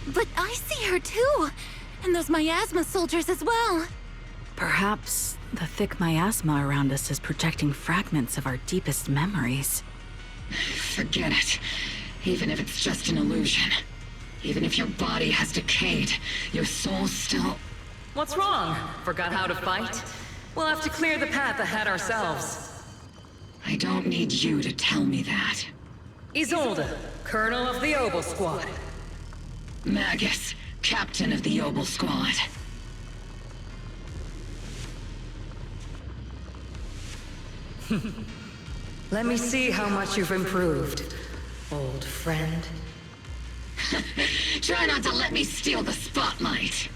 But I see her too! And those miasma soldiers as well! Perhaps the thick miasma around us is projecting fragments of our deepest memories. Forget it. Even if it's just an illusion. Even if your body has decayed, your soul still... What's wrong? Forgot how to fight? We'll have to clear the path ahead ourselves. I don't need you to tell me that. Isolde, Colonel of the Obel Squad. Magus, Captain of the Obel Squad. Let me see how much you've improved, old friend. Try not to let me steal the spotlight.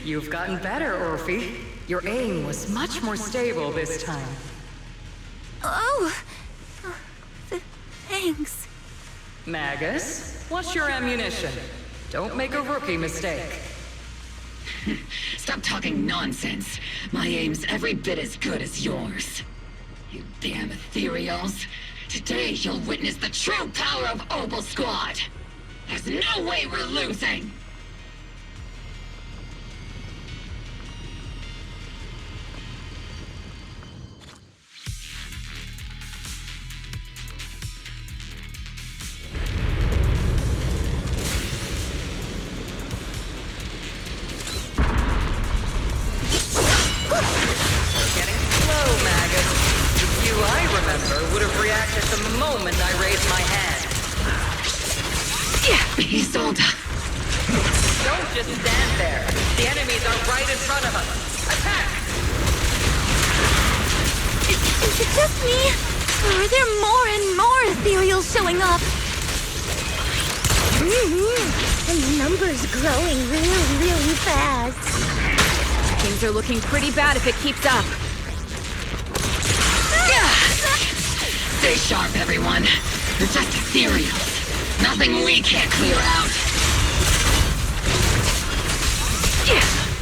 You've gotten better, Orphe. Your aim was much more stable this time. Oh! Thanks. Magus, what's your ammunition? Don't make a rookie mistake. Stop talking nonsense. My aim's every bit as good as yours. You damn ethereals. Today you'll witness the true power of Obel Squad. There's no way we're losing. Would have reacted the moment I raised my hand. Isolde. Don't just stand there. The enemies are right in front of us. Attack! Is it just me? Or are there more and more ethereals showing up? And the number's growing really fast. Things are looking pretty bad if it keeps up. Stay sharp, everyone. They're just ethereals. Nothing we can't clear out.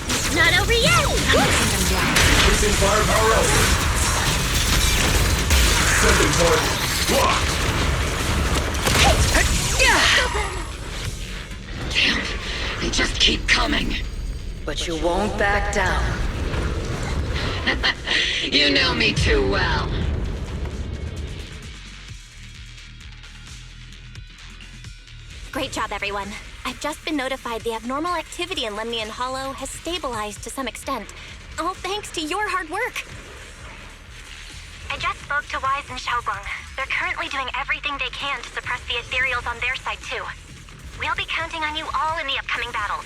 It's not over yet! Increasing firepower output. Sending target. Block. Damn, they just keep coming. But you won't back down. You know me too well. Great job, everyone. I've just been notified the abnormal activity in Lemnian Hollow has stabilized to some extent. All thanks to your hard work. I just spoke to Wise and Xiaoguang. They're currently doing everything they can to suppress the ethereals on their side, too. We'll be counting on you all in the upcoming battles.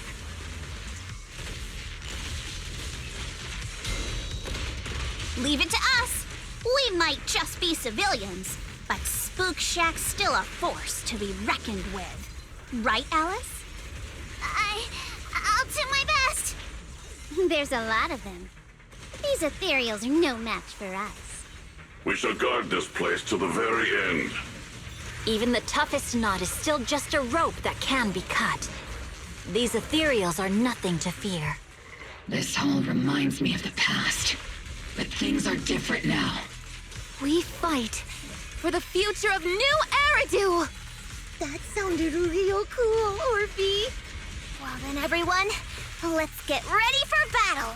Leave it to us. We might just be civilians, but Spook Shack's still a force to be reckoned with. Right, Alice? I'll do my best. There's a lot of them. These ethereals are no match for us. We shall guard this place to the very end. Even the toughest knot is still just a rope that can be cut. These ethereals are nothing to fear. This hall reminds me of the past. But things are different now. We fight for the future of New Eridu! That sounded real cool, Orphe. Well then, everyone, let's get ready for battle.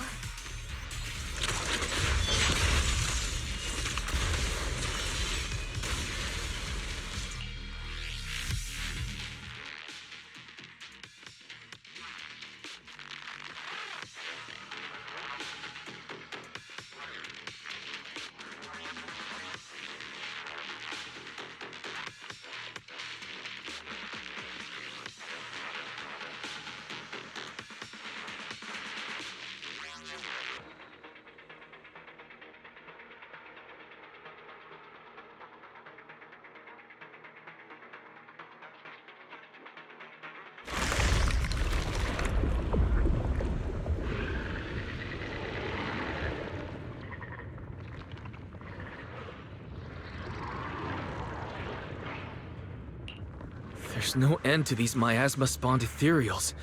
There's no end to these miasma-spawned ethereals,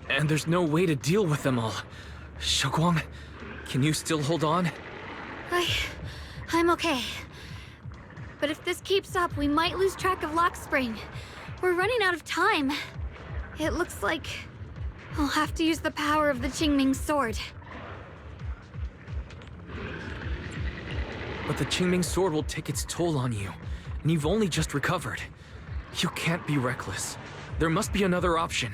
and there's no way to deal with them all. Xiaoguang, can you still hold on? I'm okay. But if this keeps up, we might lose track of Lock Spring. We're running out of time. It looks like I'll have to use the power of the Qingming sword. But the Qingming sword will take its toll on you, and you've only just recovered. You can't be reckless. There must be another option.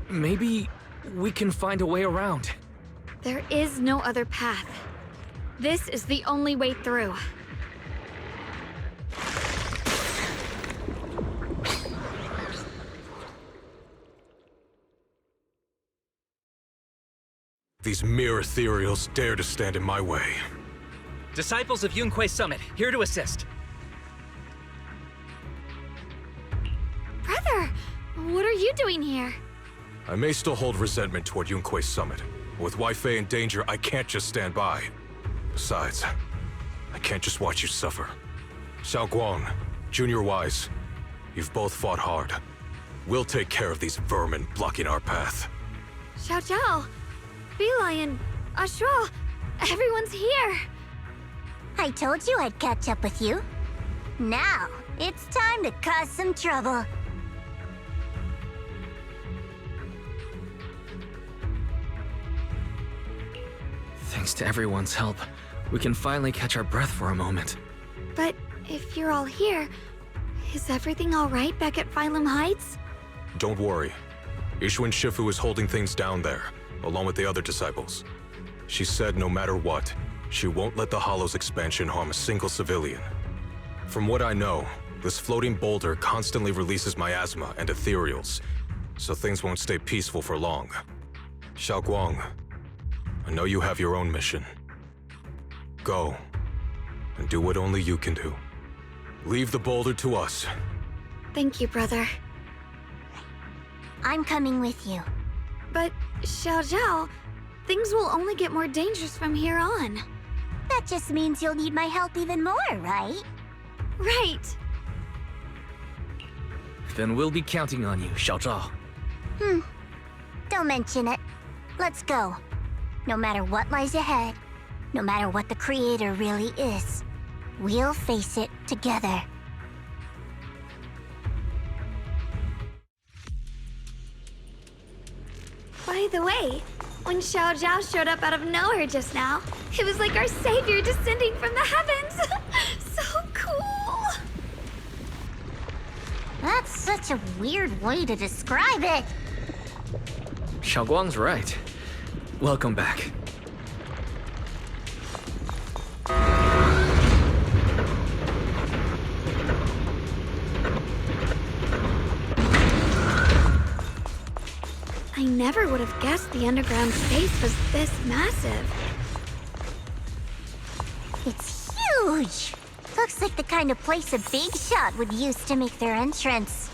Maybe we can find a way around. There is no other path. This is the only way through. These mere ethereals dare to stand in my way. Disciples of Yunque Summit, here to assist. Brother, what are you doing here? I may still hold resentment toward Yunque Summit. But with Wei-Fei in danger, I can't just stand by. Besides, I can't just watch you suffer. Xiaoguang, Junior Wise, you've both fought hard. We'll take care of these vermin blocking our path. Xiao Zhao, Lion, Ashura, everyone's here. I told you I'd catch up with you. Now, it's time to cause some trouble. Thanks to everyone's help, we can finally catch our breath for a moment. But if you're all here, is everything all right back at Phylum Heights? Don't worry. Ishun Shifu is holding things down there, along with the other disciples. She said no matter what, she won't let the Hollow's expansion harm a single civilian. From what I know, this floating boulder constantly releases miasma and ethereals, so things won't stay peaceful for long. Xiaoguang, I know you have your own mission. Go, and do what only you can do. Leave the boulder to us. Thank you, brother. I'm coming with you. But, Xiao Zhao, things will only get more dangerous from here on. That just means you'll need my help even more, right? Right. Then we'll be counting on you, Xiao Zhao. Don't mention it. Let's go. No matter what lies ahead, no matter what the Creator really is, we'll face it together. By the way, when Xiao Zhao showed up out of nowhere just now, it was like our savior descending from the heavens. So cool. That's such a weird way to describe it. Xiaoguang's right. Welcome back. I never would have guessed the underground space was this massive. It's huge. Looks like the kind of place a big shot would use to make their entrance.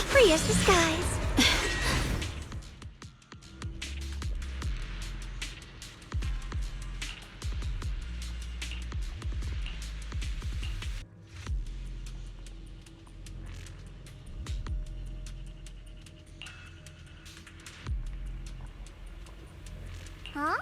Free as the skies. Huh?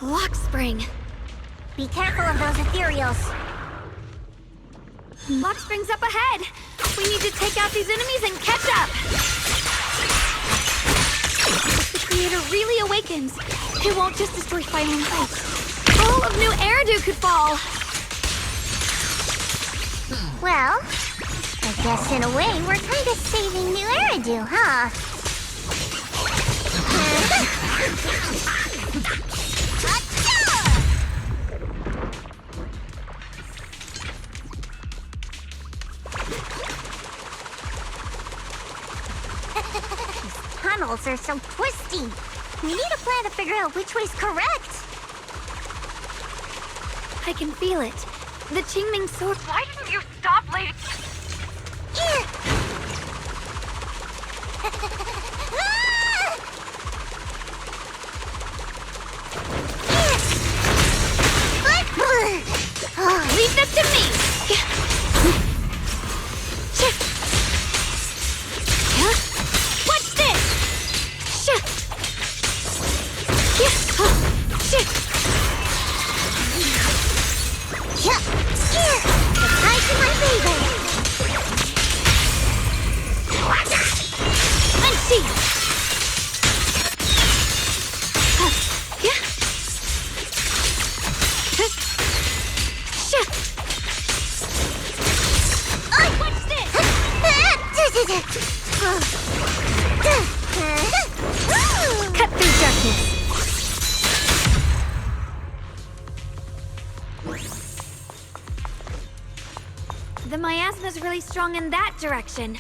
Lock spring. Be careful of those ethereals. Lock spring's up ahead. We need to take out these enemies and catch up. If the Creator really awakens, it won't just destroy Phylum Heights. All of New Eridu could fall. Well, I guess in a way we're kind of saving New Eridu, huh? Tunnels are so twisty. We need a plan to figure out which way's correct. I can feel it. The Qingming sword. Why didn't you stop, lady? Leave this to me! What's this? Goodbye to my baby. Unseen! What's this? Cut through darkness. The miasma's really strong in that direction.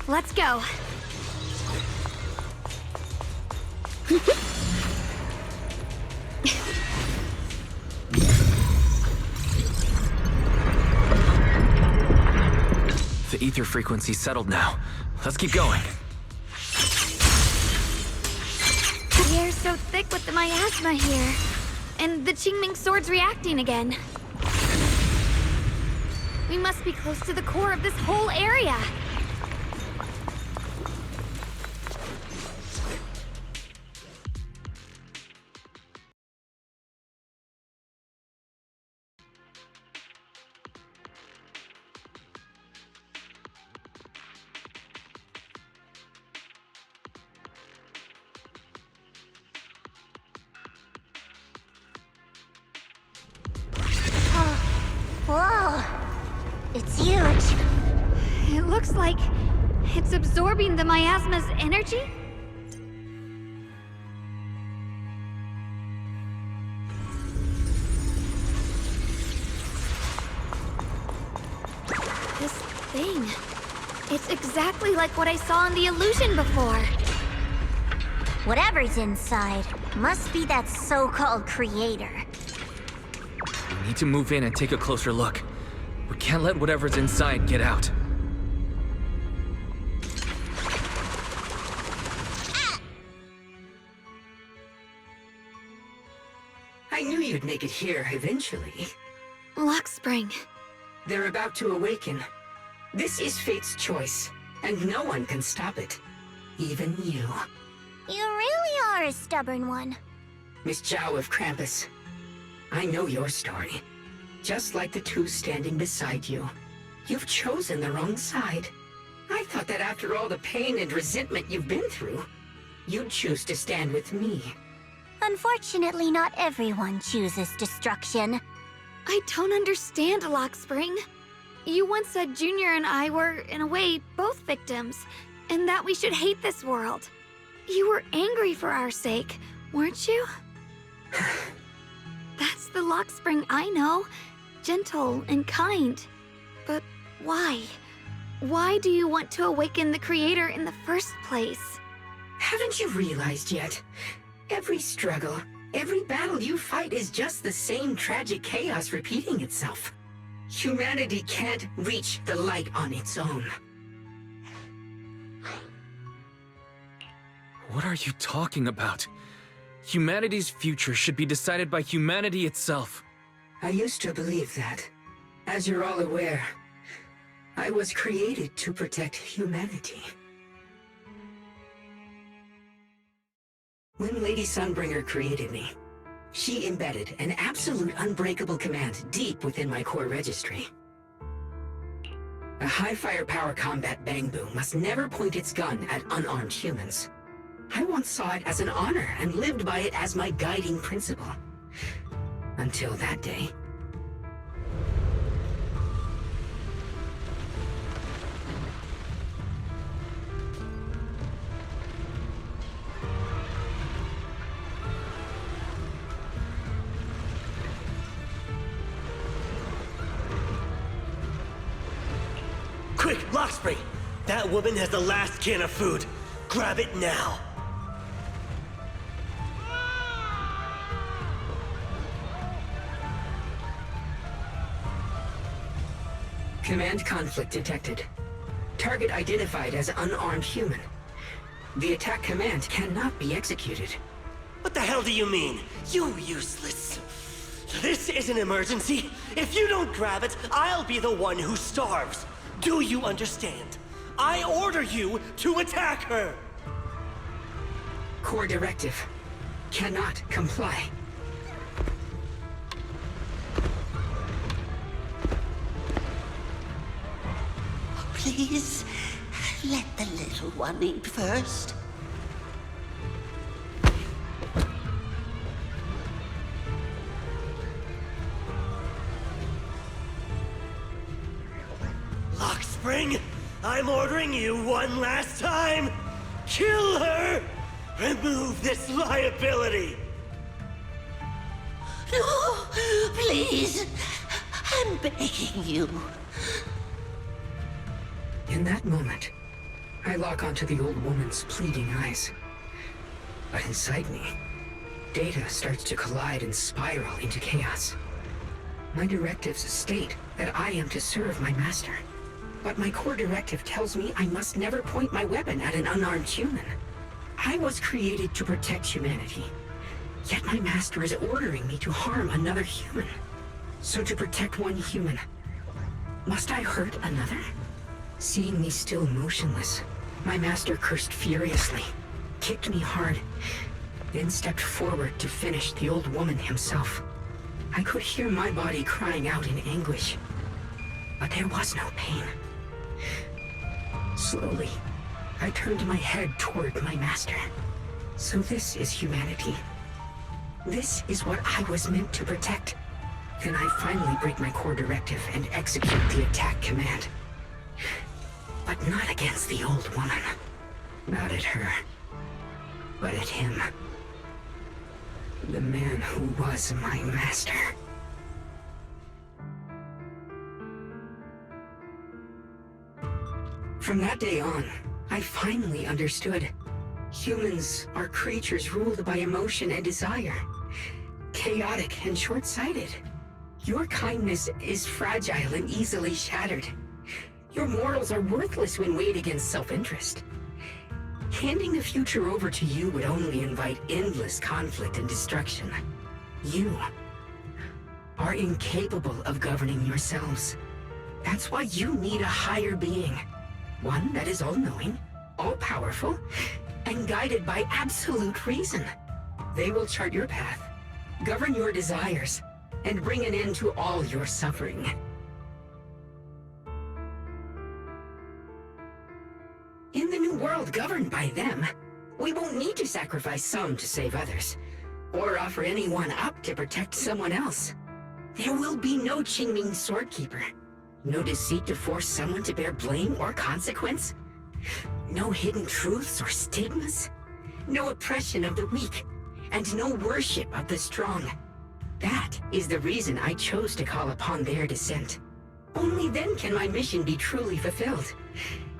Let's go. The ether frequency's settled now. Let's keep going. The air's so thick with the miasma here. And the Qingming sword's reacting again. We must be close to the core of this whole area. Whoa. It's huge. It looks like it's absorbing the miasma's energy? This thing. It's exactly like what I saw in the illusion before. Whatever's inside must be that so-called creator. We need to move in and take a closer look. We can't let whatever's inside get out. I knew you'd make it here eventually. Lock Spring. They're about to awaken. This is fate's choice, and no one can stop it. Even you. You really are a stubborn one. Miss Zhao of Krampus. I know your story. Just like the two standing beside you. You've chosen the wrong side. I thought that after all the pain and resentment you've been through, you'd choose to stand with me. Unfortunately, not everyone chooses destruction. I don't understand, Lock Spring. You once said Junior and I were, in a way, both victims, and that we should hate this world. You were angry for our sake, weren't you? That's the Lock Spring I know. Gentle and kind. But why? Why do you want to awaken the Creator in the first place? Haven't you realized yet? Every struggle, every battle you fight is just the same tragic chaos repeating itself. Humanity can't reach the light on its own. What are you talking about? Humanity's future should be decided by humanity itself. I used to believe that. As you're all aware, I was created to protect humanity. When Lady Sunbringer created me, she embedded an absolute unbreakable command deep within my core registry. A high firepower combat bang boom must never point its gun at unarmed humans. I once saw it as an honor and lived by it as my guiding principle. Until that day. Quick, Lockspring! That woman has the last can of food. Grab it now. Command conflict detected. Target identified as unarmed human. The attack command cannot be executed. What the hell do you mean? You useless. This is an emergency. If you don't grab it, I'll be the one who starves. Do you understand? I order you to attack her! Core directive. Cannot comply. Please, let the little one eat first. Lockspring, I'm ordering you one last time. Kill her! Remove this liability! No, please. I'm begging you. In that moment, I lock onto the old woman's pleading eyes. But inside me, data starts to collide and spiral into chaos. My directives state that I am to serve my master. But my core directive tells me I must never point my weapon at an unarmed human. I was created to protect humanity. Yet my master is ordering me to harm another human. So to protect one human, must I hurt another? Seeing me still motionless, my master cursed furiously, kicked me hard, then stepped forward to finish the old woman himself. I could hear my body crying out in anguish, but there was no pain. Slowly, I turned my head toward my master. So this is humanity. This is what I was meant to protect. Then I finally break my core directive and execute the attack command. But not against the old woman. Not at her. But at him. The man who was my master. From that day on, I finally understood. Humans are creatures ruled by emotion and desire. Chaotic and short-sighted. Your kindness is fragile and easily shattered. Your morals are worthless when weighed against self-interest. Handing the future over to you would only invite endless conflict and destruction. You are incapable of governing yourselves. That's why you need a higher being. One that is all-knowing, all-powerful, and guided by absolute reason. They will chart your path, govern your desires, and bring an end to all your suffering. In the new world governed by them, we won't need to sacrifice some to save others, or offer anyone up to protect someone else. There will be no Qingming Swordkeeper, no deceit to force someone to bear blame or consequence, no hidden truths or stigmas, no oppression of the weak, and no worship of the strong. That is the reason I chose to call upon their descent. Only then can my mission be truly fulfilled.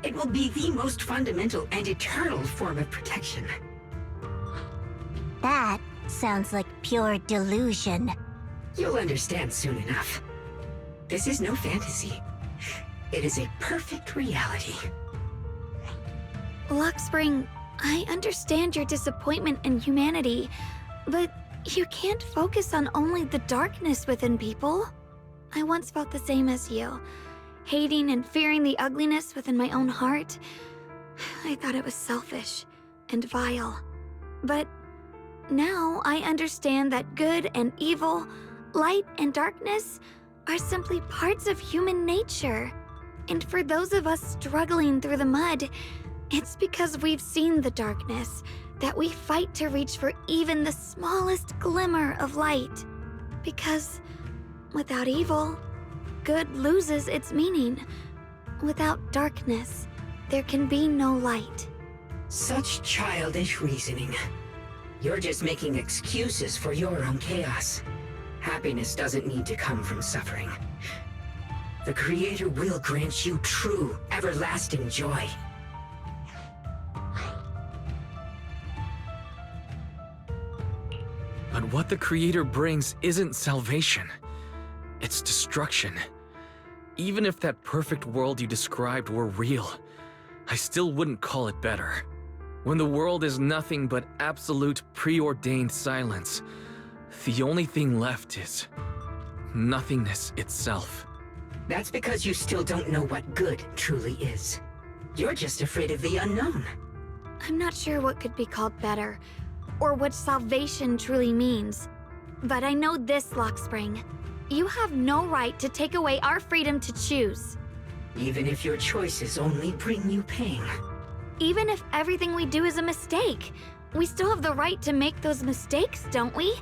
It will be the most fundamental and eternal form of protection. That sounds like pure delusion. You'll understand soon enough. This is no fantasy. It is a perfect reality. Luxspring, I understand your disappointment in humanity, but you can't focus on only the darkness within people. I once felt the same as you, hating and fearing the ugliness within my own heart. I thought it was selfish and vile. But now I understand that good and evil, light and darkness are simply parts of human nature. And for those of us struggling through the mud, it's because we've seen the darkness that we fight to reach for even the smallest glimmer of light. Because without evil, good loses its meaning. Without darkness, there can be no light. Such childish reasoning. You're just making excuses for your own chaos. Happiness doesn't need to come from suffering. The Creator will grant you true, everlasting joy. But what the Creator brings isn't salvation. It's destruction. Even if that perfect world you described were real, I still wouldn't call it better. When the world is nothing but absolute preordained silence, the only thing left is nothingness itself. That's because you still don't know what good truly is. You're just afraid of the unknown. I'm not sure what could be called better, or what salvation truly means. But I know this, Lockspring. You have no right to take away our freedom to choose. Even if your choices only bring you pain. Even if everything we do is a mistake, we still have the right to make those mistakes, don't we?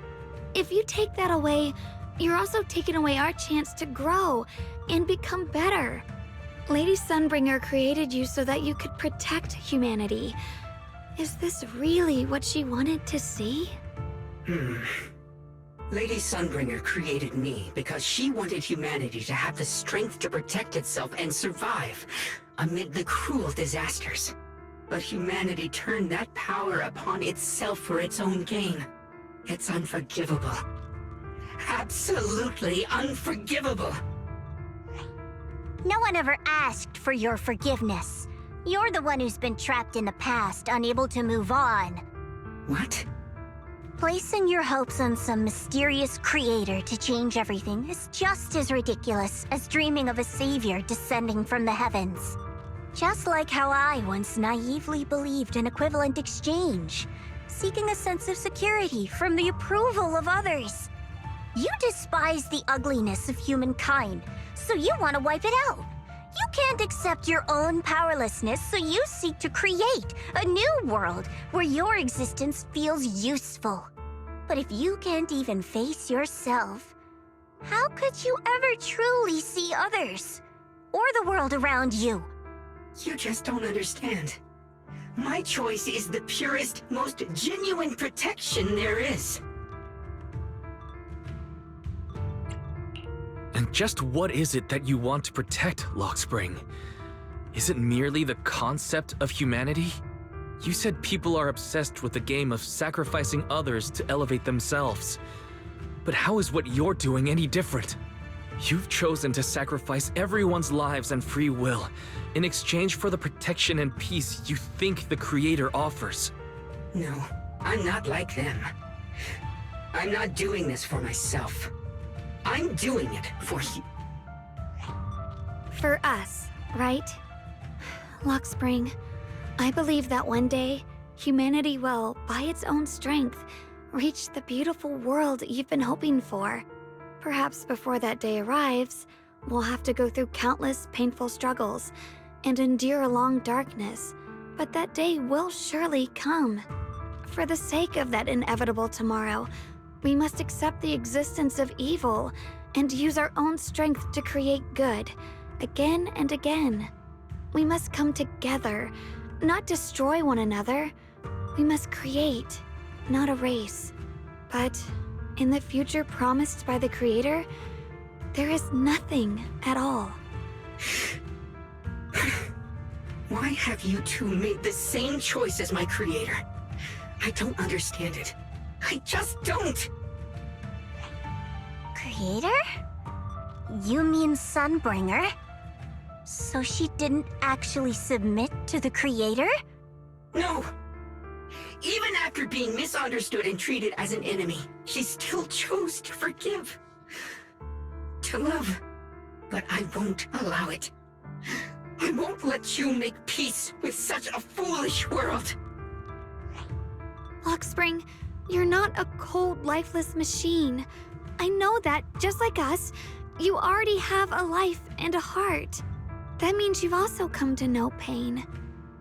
If you take that away, you're also taking away our chance to grow and become better. Lady Sunbringer created you so that you could protect humanity. Is this really what she wanted to see? Lady Sunbringer created me because she wanted humanity to have the strength to protect itself and survive amid the cruel disasters. But humanity turned that power upon itself for its own gain. It's unforgivable. Absolutely unforgivable. No one ever asked for your forgiveness. You're the one who's been trapped in the past, unable to move on. What? Placing your hopes on some mysterious creator to change everything is just as ridiculous as dreaming of a savior descending from the heavens. Just like how I once naively believed in equivalent exchange, seeking a sense of security from the approval of others. You despise the ugliness of humankind, so you want to wipe it out. You can't accept your own powerlessness, so you seek to create a new world where your existence feels useful. But if you can't even face yourself, how could you ever truly see others? Or the world around you? You just don't understand. My choice is the purest, most genuine protection there is. And just what is it that you want to protect, Lockspring? Is it merely the concept of humanity? You said people are obsessed with the game of sacrificing others to elevate themselves. But how is what you're doing any different? You've chosen to sacrifice everyone's lives and free will in exchange for the protection and peace you think the Creator offers. No, I'm not like them. I'm not doing this for myself. I'm doing it for you. For us, right? Lockspring, I believe that one day, humanity will, by its own strength, reach the beautiful world you've been hoping for. Perhaps before that day arrives, we'll have to go through countless painful struggles and endure a long darkness, but that day will surely come. For the sake of that inevitable tomorrow, we must accept the existence of evil and use our own strength to create good, again and again. We must come together, not destroy one another. We must create, not erase. But in the future promised by the Creator, there is nothing at all. Why have you two made the same choice as my Creator? I don't understand it. I just don't! Creator? You mean Sunbringer? So she didn't actually submit to the Creator? No! Even after being misunderstood and treated as an enemy, she still chose to forgive. To love. But I won't allow it. I won't let you make peace with such a foolish world. Lockspring, you're not a cold, lifeless machine. I know that, just like us, you already have a life and a heart. That means you've also come to know pain.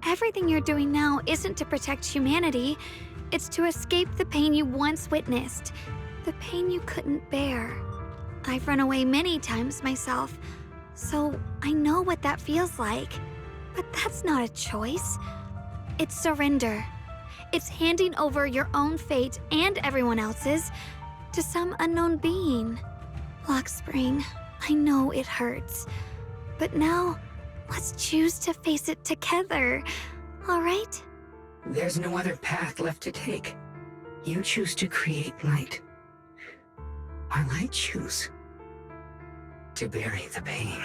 Everything you're doing now isn't to protect humanity. It's to escape the pain you once witnessed, the pain you couldn't bear. I've run away many times myself, so I know what that feels like. But that's not a choice. It's surrender. It's handing over your own fate and everyone else's to some unknown being. Lockspring, I know it hurts, But now, let's choose to face it together, all right? There's no other path left to take. You choose to create light, while I choose to bury the pain.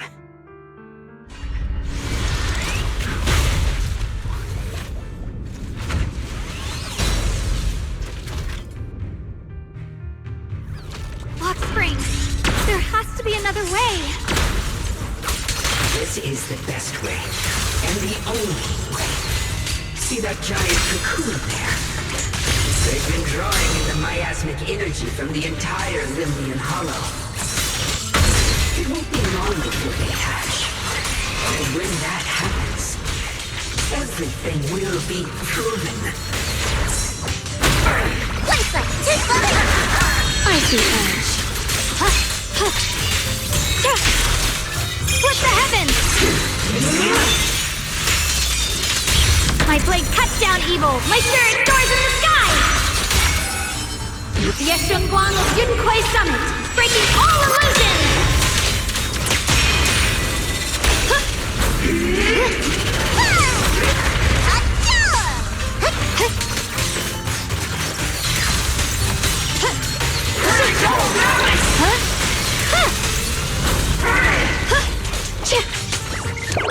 Lock Spring, there has to be another way. This is the best way, and the only way. See that giant cocoon there? They've been drawing in the miasmic energy from the entire Limnian Hollow. It won't be long before they hatch. And when that happens, everything will be proven. Lisa, take the I see edge. Split the heavens! My blade cuts down evil! My spirit soars in the sky! Yeshun Guang of Yunquay Summit, breaking all illusions!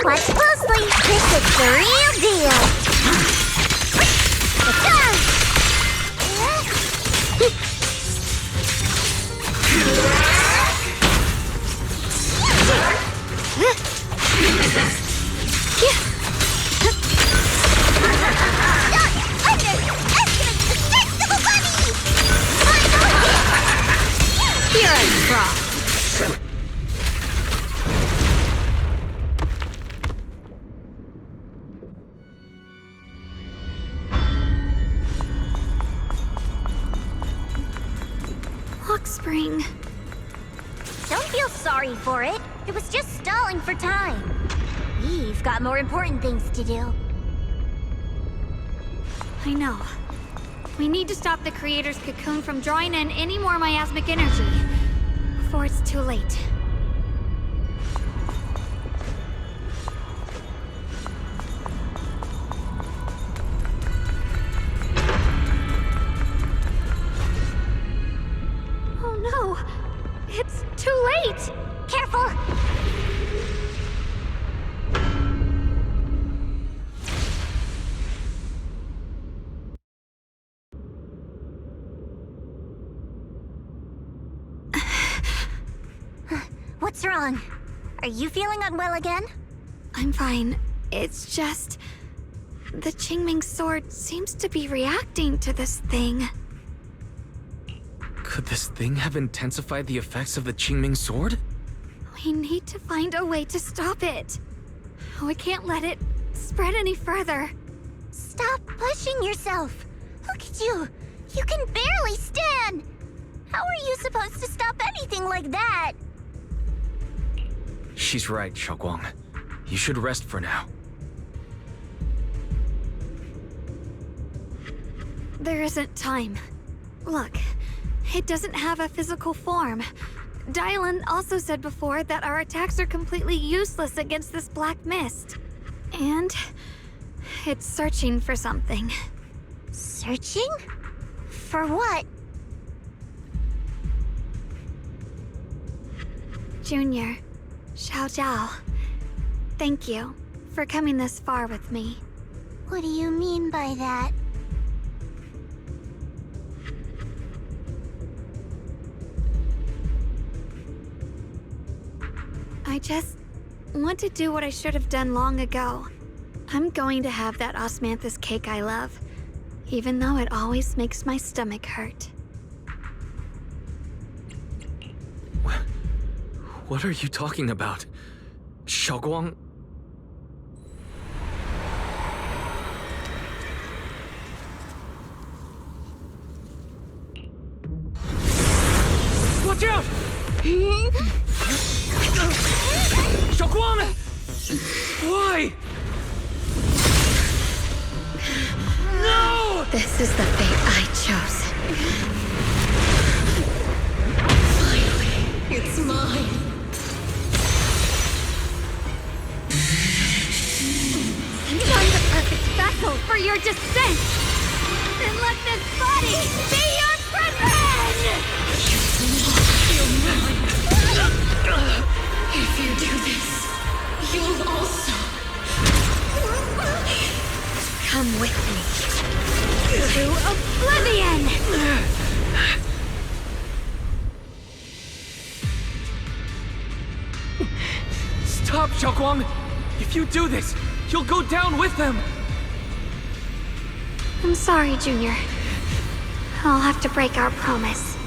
Watch closely. This is the real deal. Underestimate the strength of a bunny! You're a fraud. Spring. Don't feel sorry for it. It was just stalling for time. We've got more important things to do. I know. We need to stop the Creator's cocoon from drawing in any more miasmic energy before it's too late. It's too late! Careful! What's wrong? Are you feeling unwell again? I'm fine. It's just... the Qingming sword seems to be reacting to this thing. Could this thing have intensified the effects of the Qingming sword? We need to find a way to stop it. We can't let it spread any further. Stop pushing yourself. Look at you. You can barely stand. How are you supposed to stop anything like that? She's right, Xiaoguang. You should rest for now. There isn't time. Look. It doesn't have a physical form. Dylan also said before that our attacks are completely useless against this black mist. And it's searching for something. Searching? For what? Junior, Xiao Zhao, thank you for coming this far with me. What do you mean by that? I just want to do what I should have done long ago. I'm going to have that osmanthus cake I love, even though it always makes my stomach hurt. What are you talking about? Xiaoguang? Watch out! Xiaoguang! Why? No! This is the fate I chose. Finally, it's mine. vessel for your descent! Then let this body be your prison! If you do this, you'll also Come with me to oblivion! Stop, Xiaoguang! If you do this, you'll go down with them! I'm sorry, Junior. I'll have to break our promise.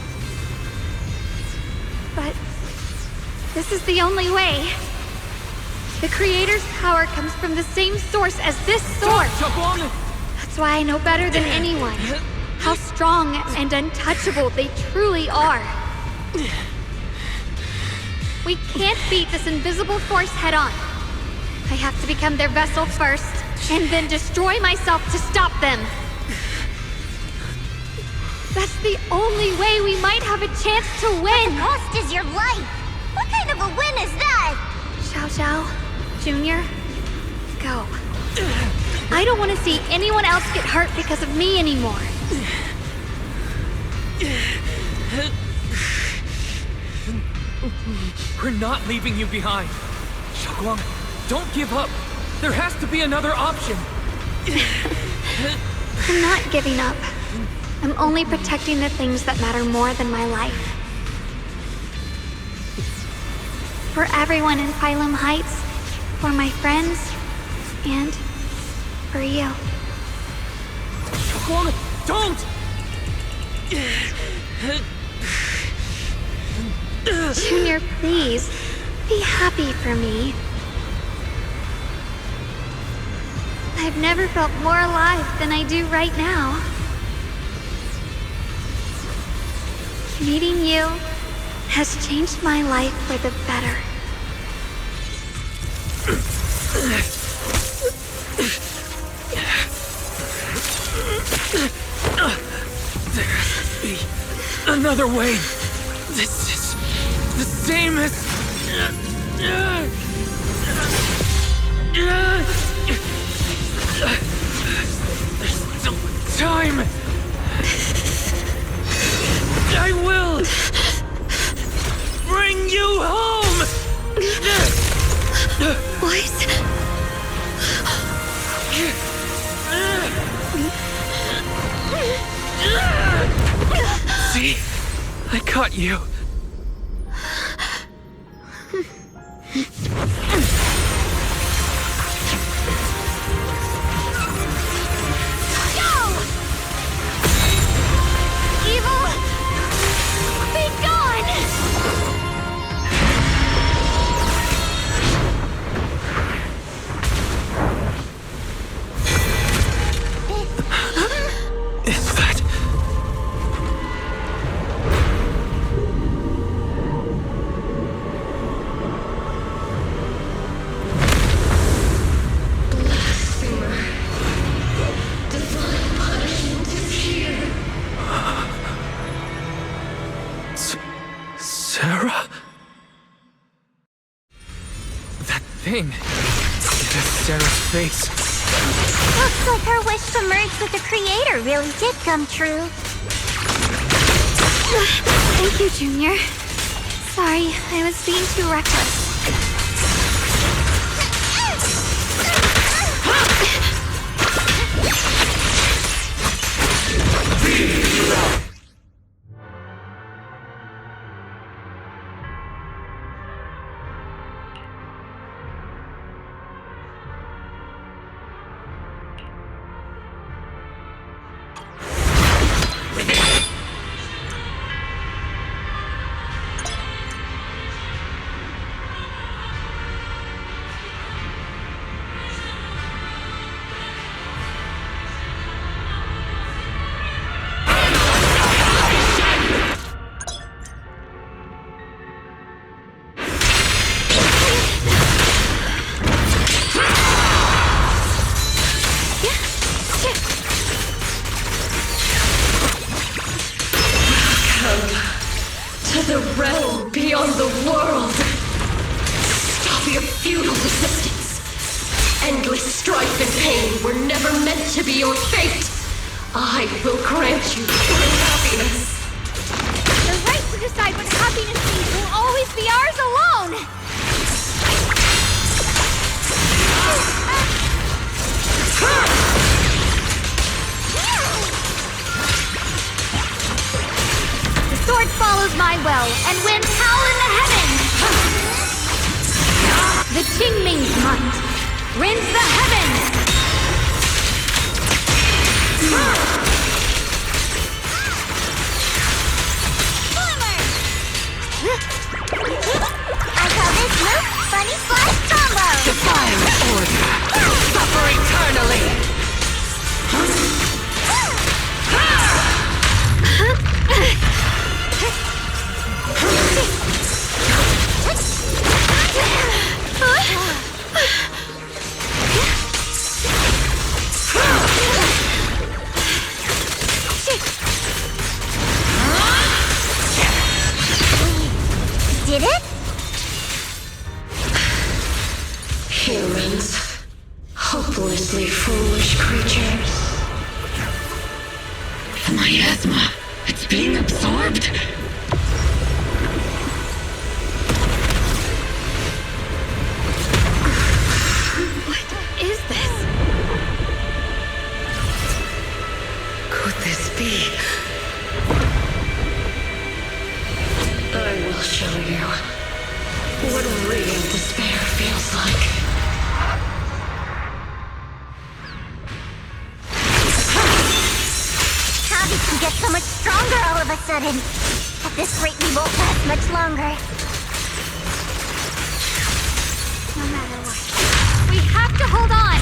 But this is the only way. The Creator's power comes from the same source as this sword. That's why I know better than anyone how strong and untouchable they truly are. We can't beat this invisible force head-on. I have to become their vessel first, and then destroy myself to stop them. That's the only way we might have a chance to win! The cost is your life! What kind of a win is that? Xiao Xiao, Junior, go. I don't want to see anyone else get hurt because of me anymore. We're not leaving you behind. Xiaoguang, don't give up. There has to be another option. I'm not giving up. I'm only protecting the things that matter more than my life. For everyone in Phylum Heights, for my friends, and for you. Xiaoguang, don't! Junior, please, be happy for me. I've never felt more alive than I do right now. Meeting you has changed my life for the better. There has to be another way. This is the same as... There's still time. I will bring you home. Boys. See? I caught you. Sarah? That thing. That's Sarah's face. Looks like her wish to merge with the Creator really did come true. Thank you, Junior. Sorry, I was being too reckless. The realm beyond the world! Stop your futile resistance, Endless strife and pain were never meant to be your fate. I will grant you true happiness. The right to decide what happiness means will always be ours alone! The sword follows my will and wins howl in the heavens! The Qingming's might rends the heavens! I call this move Funny Slice Combo! Define order! Suffer eternally! Did it? Humans. Hopelessly foolish creatures. The miasma. It's being absorbed. What is this? Could this be? I will show you what real despair feels like. How did you get so much stronger all of a sudden? At this rate, we won't last much longer. No matter what, we have to hold on!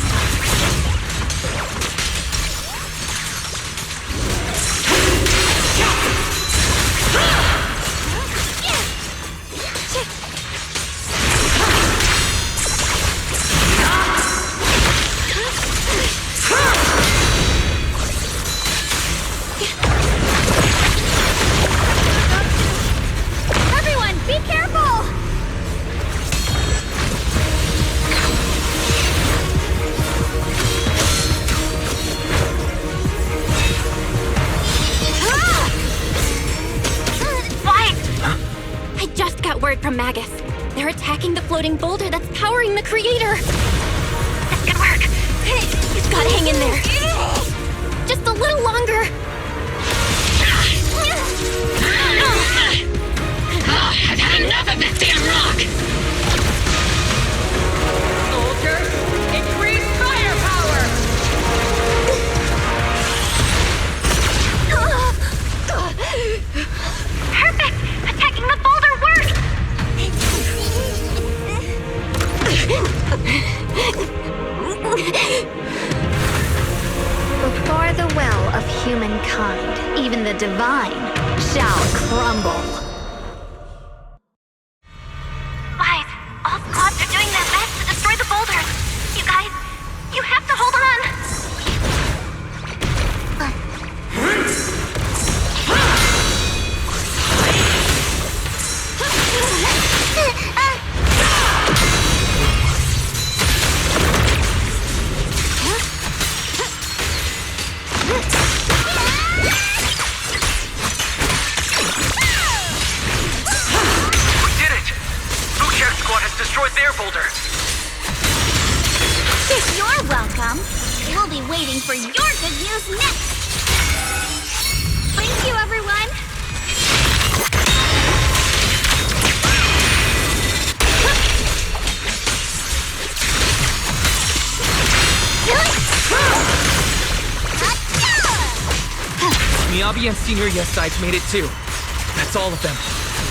Everyone, be careful! I just got word from Magus. They're attacking the floating boulder that's powering the creator. That's good work. You've got to hang in there. Just a little longer. I've had enough of this damn rock! Soldiers, increase firepower! Perfect! Attacking the boulder worked! Before the will of humankind, even the divine shall crumble. Guys, all squads are doing their best to destroy the boulders. You guys, you have to hold on. Destroyed their boulder. You're welcome. We'll be waiting for your good news next. Thank you, everyone. Miyabi and Senior Yes sides made it too. That's all of them.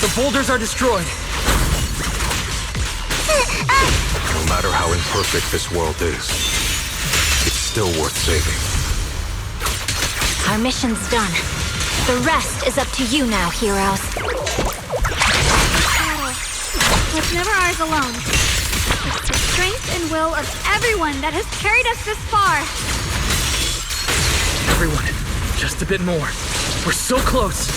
The boulders are destroyed. No matter how imperfect this world is, it's still worth saving. Our mission's done. The rest is up to you now, heroes. Battle was never ours alone. It's the strength and will of everyone that has carried us this far. Everyone, just a bit more. We're so close.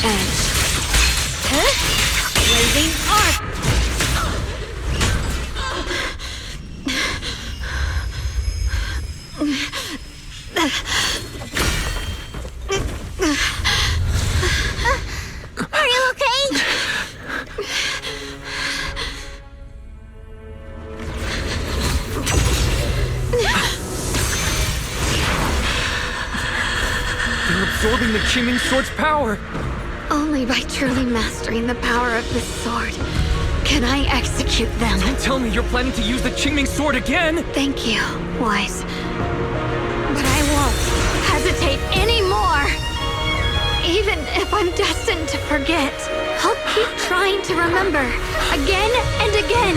edge. Blazing arc! Are you okay? They're absorbing the Qingming Sword's power! Only by truly mastering the power of this sword can I execute them. Don't tell me you're planning to use the Qingming Sword again! Thank you, Wise. But I won't hesitate anymore. Even if I'm destined to forget, I'll keep trying to remember, again and again.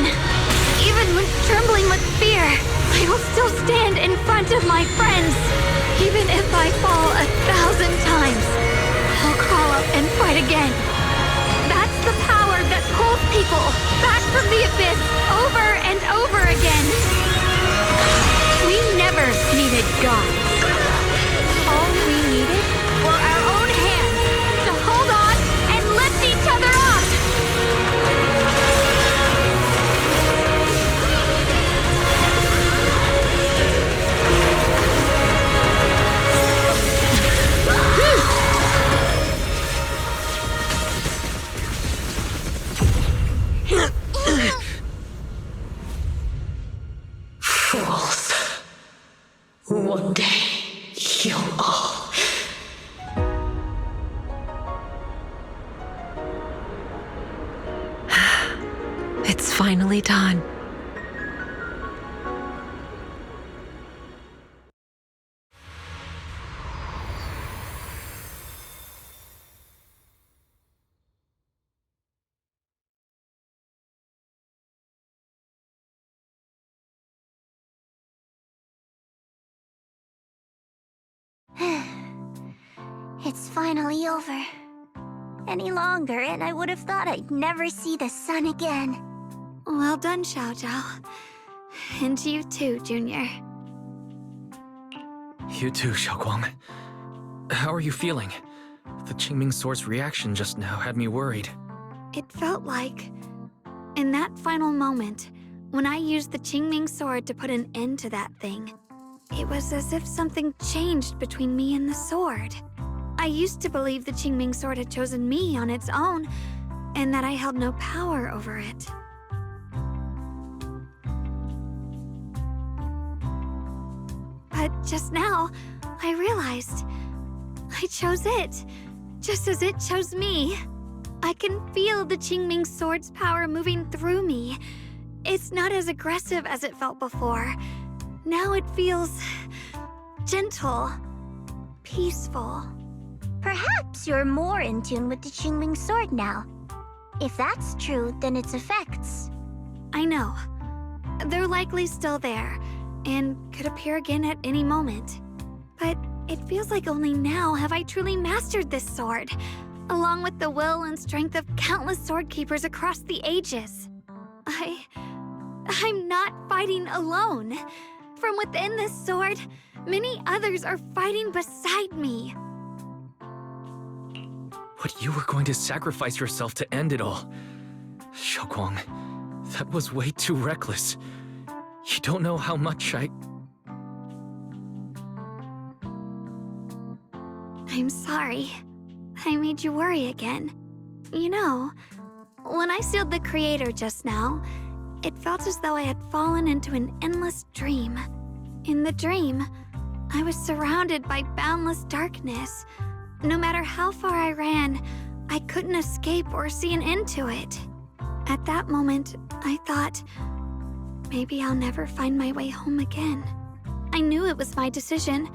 Even when trembling with fear, I will still stand in front of my friends. Even if I fall 1,000 times, I'll crawl up and fight again. That's the power that pulls people back from the abyss over and over again. We never needed gods. All we needed were our own hands to hold on and lift each other up. Fools. One day, you'll all... It's finally done. It's finally over. Any longer, and I would have thought I'd never see the sun again. Well done, Xiao Zhao. And you too, Junior. You too, Xiaoguang. How are you feeling? The Qingming Sword's reaction just now had me worried. It felt like, in that final moment, when I used the Qingming Sword to put an end to that thing, it was as if something changed between me and the sword. I used to believe the Qingming Sword had chosen me on its own, and that I held no power over it. But just now, I realized I chose it, just as it chose me. I can feel the Qingming Sword's power moving through me. It's not as aggressive as it felt before. Now it feels gentle, peaceful. Perhaps you're more in tune with the Qingming Sword now. If that's true, then its effects... I know. They're likely still there, and could appear again at any moment. But it feels like only now have I truly mastered this sword, along with the will and strength of countless sword keepers across the ages. I'm not fighting alone. From within this sword, many others are fighting beside me. But you were going to sacrifice yourself to end it all. Xiaoguang, that was way too reckless. You don't know how much I'm sorry. I made you worry again. You know, when I sealed the Creator just now, it felt as though I had fallen into an endless dream. In the dream, I was surrounded by boundless darkness. No matter how far I ran, I couldn't escape or see an end to it. At that moment, I thought, maybe I'll never find my way home again. I knew it was my decision,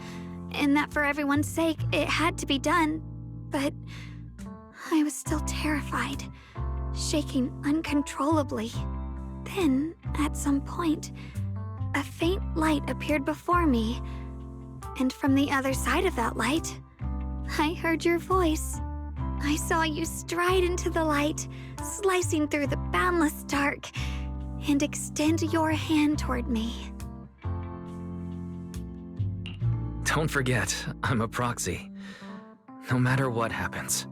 and that for everyone's sake, it had to be done, but I was still terrified, shaking uncontrollably. Then, at some point, a faint light appeared before me, and from the other side of that light, I heard your voice. I saw you stride into the light, slicing through the boundless dark, and extend your hand toward me. Don't forget, I'm a proxy. No matter what happens,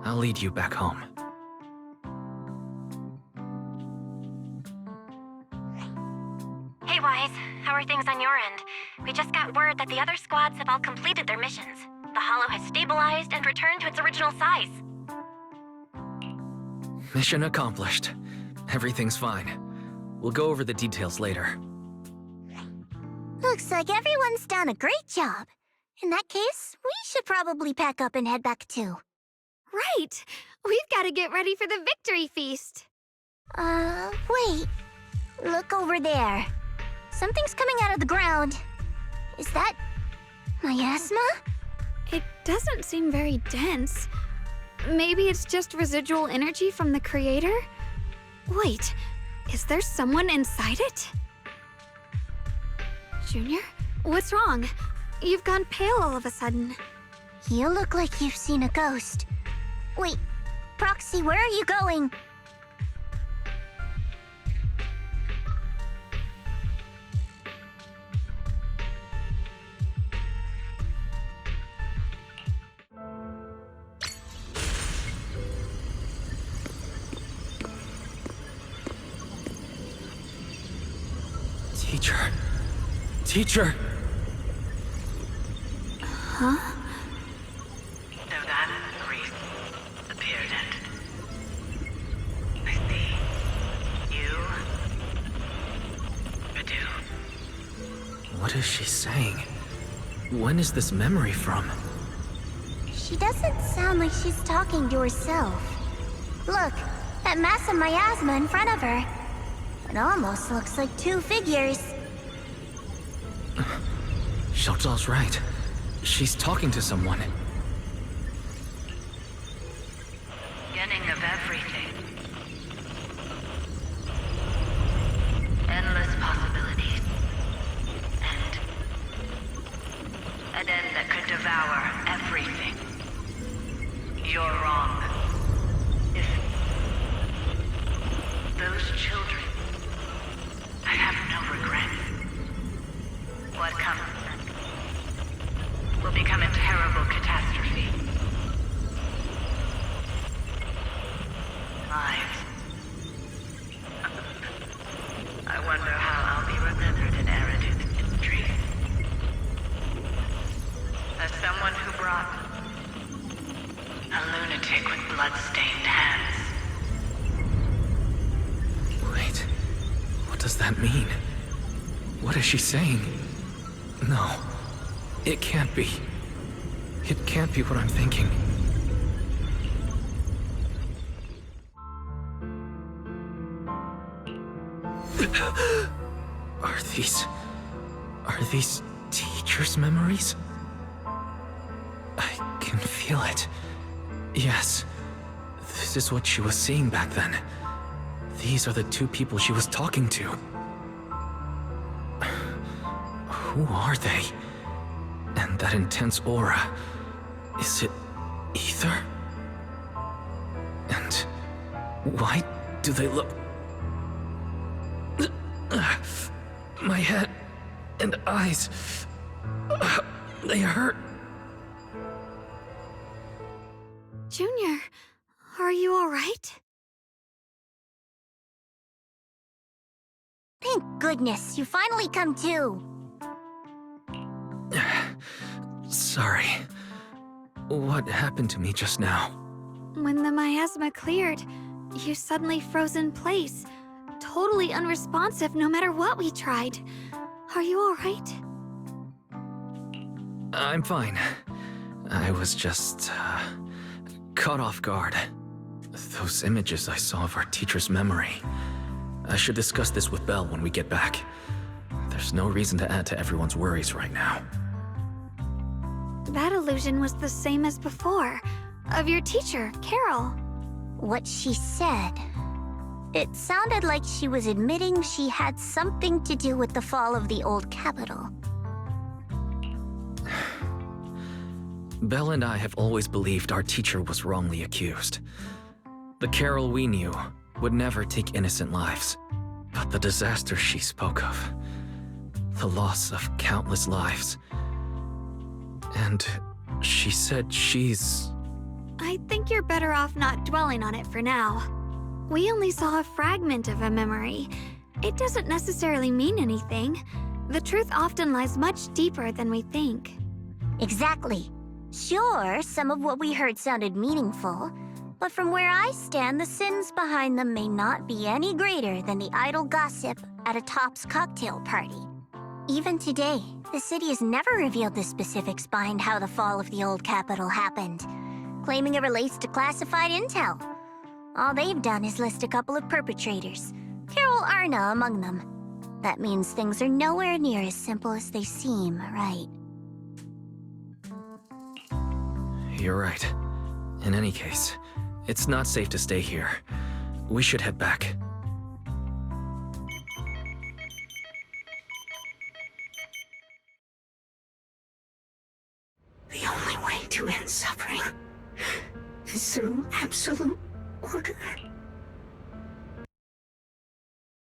I'll lead you back home. Hey, Wise. How are things on your end? We just got word that the other squads have all completed their missions. The Hollow has stabilized and returned to its original size. Mission accomplished. Everything's fine. We'll go over the details later. Looks like everyone's done a great job. In that case, we should probably pack up and head back too. Right! We've got to get ready for the victory feast. Wait. Look over there. Something's coming out of the ground. Is that miasma? It doesn't seem very dense. Maybe it's just residual energy from the creator? Wait, is there someone inside it? Junior, what's wrong? You've gone pale all of a sudden. You look like you've seen a ghost. Wait, Proxy, where are you going? Teacher! Huh? So that priest appeared and I see you, Radu. What is she saying? When is this memory from? She doesn't sound like she's talking to herself. Look, that massive miasma in front of her. It almost looks like two figures. Xiaozhao's right. She's talking to someone. Beginning of everything. Endless possibilities. An end that could devour everything. You're wrong. If those children, I have no regrets. What comes will become a terrible catastrophe. Lives. I wonder how I'll be remembered in Eridu's history. As someone who brought a lunatic with blood-stained hands. Wait, what does that mean? What is she saying? No, it can't be. It can't be what I'm thinking. Are these teachers' memories? I can feel it. Yes, this is what she was seeing back then. These are the two people she was talking to. Who are they? And that intense aura, is it ether? And why do they look... My head and eyes, they hurt. Junior, are you all right? Thank goodness, you finally come to. Sorry. What happened to me just now? When the miasma cleared, you suddenly froze in place. Totally unresponsive no matter what we tried. Are you all right? I'm fine. I was just, caught off guard. Those images I saw of our teacher's memory. I should discuss this with Belle when we get back. There's no reason to add to everyone's worries right now. That illusion was the same as before. Of your teacher, Carol. What she said. It sounded like she was admitting she had something to do with the fall of the old capital. Belle and I have always believed our teacher was wrongly accused. The Carol we knew would never take innocent lives. But the disaster she spoke of, the loss of countless lives, and she said she's... I think you're better off not dwelling on it for now. We only saw a fragment of a memory. It doesn't necessarily mean anything. The truth often lies much deeper than we think. Exactly. Sure, some of what we heard sounded meaningful, but from where I stand, the sins behind them may not be any greater than the idle gossip at a Top's cocktail party. Even today, the city has never revealed the specifics behind how the fall of the old capital happened, claiming it relates to classified intel. All they've done is list a couple of perpetrators, Carol Arna among them. That means things are nowhere near as simple as they seem, right? You're right. In any case, it's not safe to stay here. We should head back. The only way to end suffering is through absolute order.